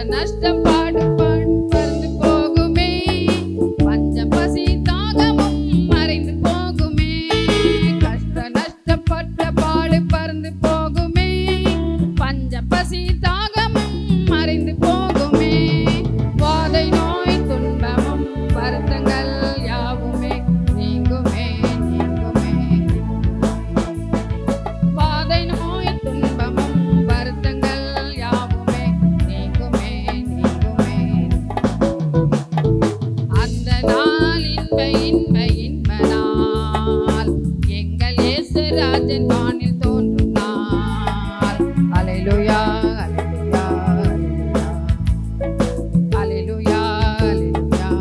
நஷ்டம் பாடு பறந்து போகுமே, பஞ்சம் பசி தாகமும் மறைந்து போகுமே. கஷ்ட நஷ்டப்பட்ட பாடு பறந்து போகுமே, பஞ்சம் பசி தாகமும் மறைந்து போகுமே. வாதை நோய் துன்பமும் வருத்தங்கள் யாவுமே நீங்குமே நீங்குமே. வாதை நோய் துன்பமும் வருத்தங்கள் யாவுமே நீங்குமே நீங்குமே. அந்த நாள் இன்ப இன்ப இன்ப நாள், எங்கள் இயேசு ராஜன் வானில் தோன்றும் நாள். அல்லேலூயா அல்லேலூயா அல்லேலூயா அல்லேலூயா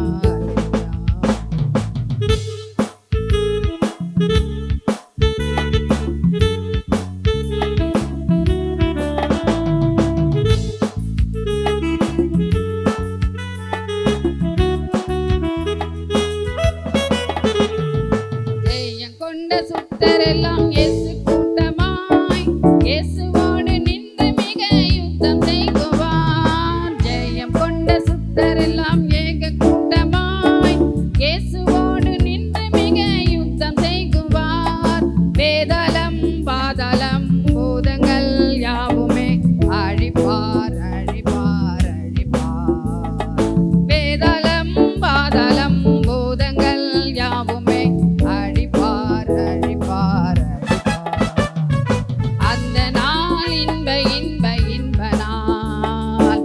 ஜெயம் கொண்ட சுத்தரெல்லாம் இயேசு கூட்டமாய், இயேசுவோடு நின்று மிக யுத்தம் செய்குவார். ஜெயம் கொண்ட சுத்தரெல்லாம் ஏக கூட்டமாய், இயேசுவோடு நின்று மிக யுத்தம் செய்குவார். வேதாளம் பாதாளம் பூதங்கள் யாவுமே அழிப்பார் அழிப்பார் அழிப்பார். வேதாளம் பாதாளம் பூதங்கள் யாவுமே அழிப்பார் அழிப்பார் அழிப்பார். அந்த நாள் இன்ப இன்ப இன்ப நாள்,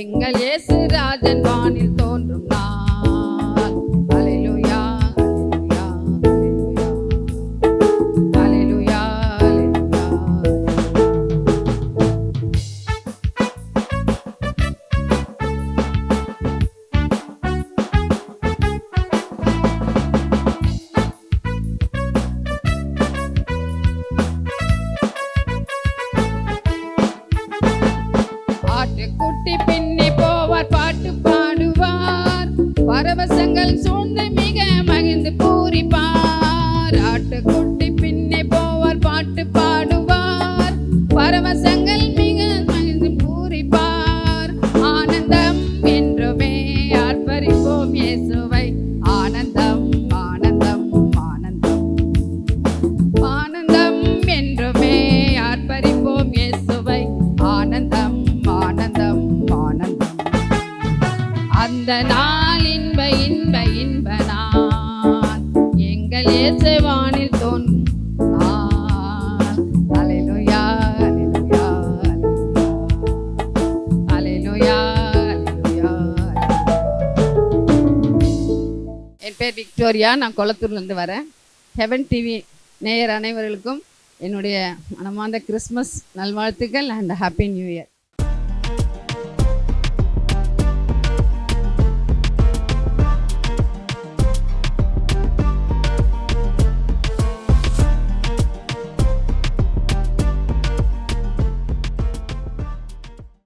எங்கள் இயேசு ராஜன் வானில் தோன்றும் நாள். அல்லேலூயா அல்லேலூயா அல்லேலூயா அல்லேலூயா. ஆட்டுக்குட்டி பின்னி போவார், பாட்டு பாடுவார், பரவசங்கள் சூழ்ந்து மிக மகிழ்ந்து பூரிப்பார். ஆட்டுக்குட்டி பின்னி போவார், பாட்டு பாடுவார், பரவசங்கள் மிக மகிழ்ந்து பூரிப்பார். ஆனந்தம் என்றுமே ஆர்ப்பரிப்போம் இயேசுவை, ஆனந்தம் ஆனந்தம் ஆனந்தம். ஆனந்தம் என்றுமே ஆர்ப்பரிப்போம் இயேசுவை, ஆனந்தம் ஆனந்தம் ஆனந்தம். அந்த நாள் இன்ப இன்ப இன்ப நாள், எங்கள் இயேசு வானில் தோன்றும் நாள். அல்லேலூயா அல்லேலூயா அல்லேலூயா அல்லேலூயா. என் பேர் விக்டோரியா, நான் கொளத்தூர்லேருந்து வரேன். ஹெவன் டிவி நேயர் அனைவர்களுக்கும் என்னுடைய மனமார்ந்த கிறிஸ்மஸ் நல்வாழ்த்துக்கள் அண்ட் ஹாப்பி நியூ இயர்.